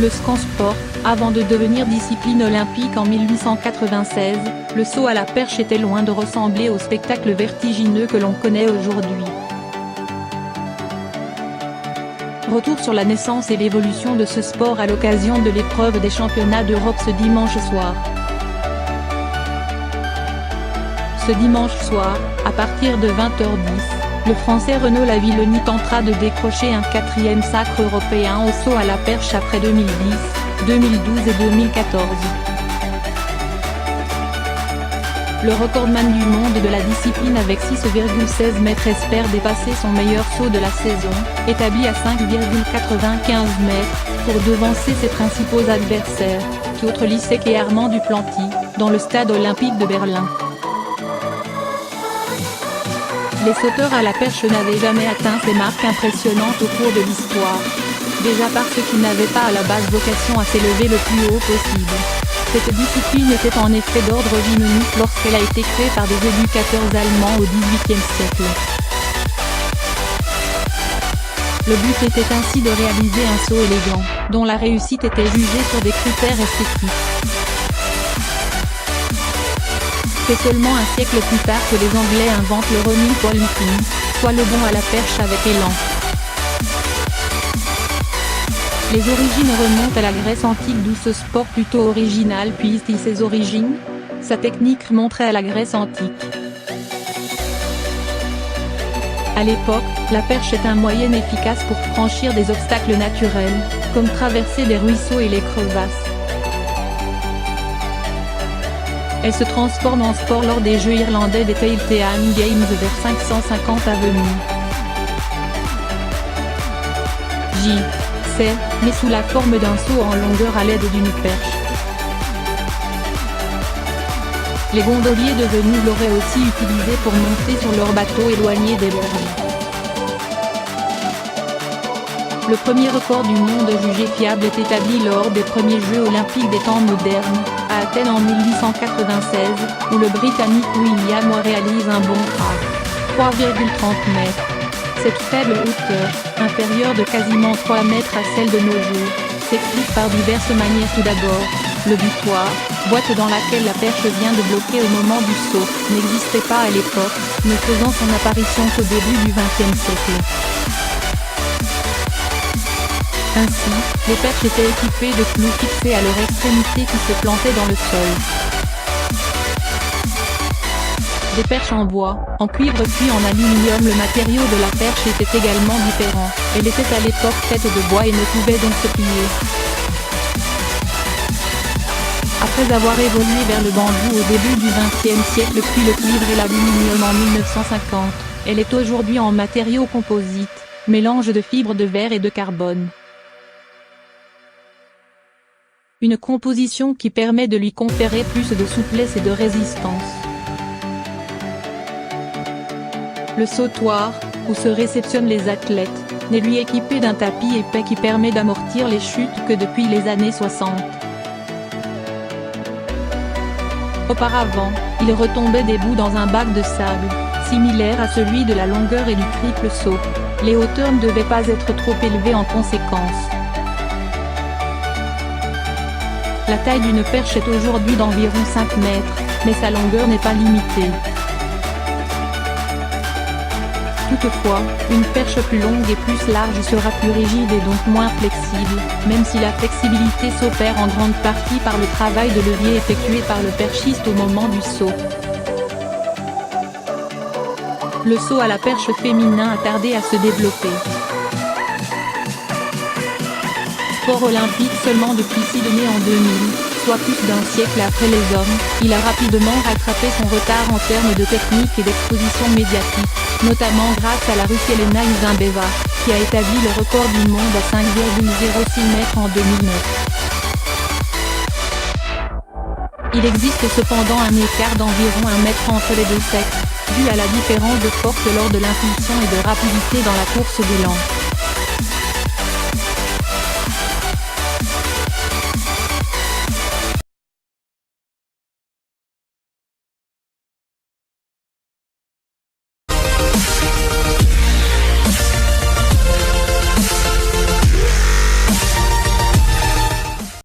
le scansport, avant de devenir discipline olympique en 1896, le saut à la perche était loin de ressembler au spectacle vertigineux que l'on connaît aujourd'hui. Retour sur la naissance et l'évolution de ce sport à l'occasion de l'épreuve des championnats d'Europe ce dimanche soir. Ce dimanche soir, à partir de 20h10, le Français Renaud Lavillenie tentera de décrocher un 4e sacre européen au saut à la perche après 2010, 2012 et 2014. Le recordman du monde de la discipline avec 6,16 mètres espère dépasser son meilleur saut de la saison, établi à 5,95 mètres, pour devancer ses principaux adversaires, Piotr Lisek et Armand Duplantis, dans le stade olympique de Berlin. Les sauteurs à la perche n'avaient jamais atteint ces marques impressionnantes au cours de l'histoire. Déjà parce qu'ils n'avaient pas à la base vocation à s'élever le plus haut possible. Cette discipline était en effet d'ordre gymnique lorsqu'elle a été créée par des éducateurs allemands au XVIIIe siècle. Le but était ainsi de réaliser un saut élégant, dont la réussite était jugée sur des critères esthétiques. C'est seulement un siècle plus tard que les Anglais inventent le running pointing, soit le bond à la perche avec élan. Les origines remontent à la Grèce antique d'où ce sport plutôt original puise-t-il ses origines. Sa technique remonterait à la Grèce antique. À l'époque, la perche est un moyen efficace pour franchir des obstacles naturels, comme traverser des ruisseaux et les crevasses. Elle se transforme en sport lors des Jeux irlandais des Tailteann Games vers 550 avenue. C'est, mais sous la forme d'un saut en longueur à l'aide d'une perche. Les gondoliers devenus l'auraient aussi utilisé pour monter sur leur bateau éloigné des berges. Le premier record du monde jugé fiable est établi lors des premiers Jeux olympiques des temps modernes, à Athènes en 1896, où le Britannique William réalise un bond à 3,30 mètres. Cette faible hauteur, inférieure de quasiment 3 mètres à celle de nos jours, s'explique par diverses manières. Tout d'abord, le butoir, boîte dans laquelle la perche vient de bloquer au moment du saut, n'existait pas à l'époque, ne faisant son apparition qu'au début du XXe siècle. Ainsi, les perches étaient équipées de clous fixés à leur extrémité qui se plantaient dans le sol. Des perches en bois, en cuivre puis en aluminium. Le matériau de la perche était également différent, elle était à l'époque faite de bois et ne pouvait donc se plier. Après avoir évolué vers le bambou au début du XXe siècle puis le cuivre et l'aluminium en 1950, elle est aujourd'hui en matériau composite, mélange de fibres de verre et de carbone. Une composition qui permet de lui conférer plus de souplesse et de résistance. Le sautoir, où se réceptionnent les athlètes, n'est lui équipé d'un tapis épais qui permet d'amortir les chutes que depuis les années 60. Auparavant, il retombait debout dans un bac de sable, similaire à celui de la longueur et du triple saut. Les hauteurs ne devaient pas être trop élevées en conséquence. La taille d'une perche est aujourd'hui d'environ 5 mètres, mais sa longueur n'est pas limitée. Toutefois, une perche plus longue et plus large sera plus rigide et donc moins flexible, même si la flexibilité s'opère en grande partie par le travail de levier effectué par le perchiste au moment du saut. Le saut à la perche féminin a tardé à se développer. Sport olympique seulement depuis Sydney en 2000, soit plus d'un siècle après les hommes, il a rapidement rattrapé son retard en termes de technique et d'exposition médiatique, notamment grâce à la Russe Elena Isinbeva, qui a établi le record du monde à 5,06 mètres en 2009. Il existe cependant un écart d'environ 1 mètre entre les deux sexes, dû à la différence de force lors de l'impulsion et de rapidité dans la course d'élan.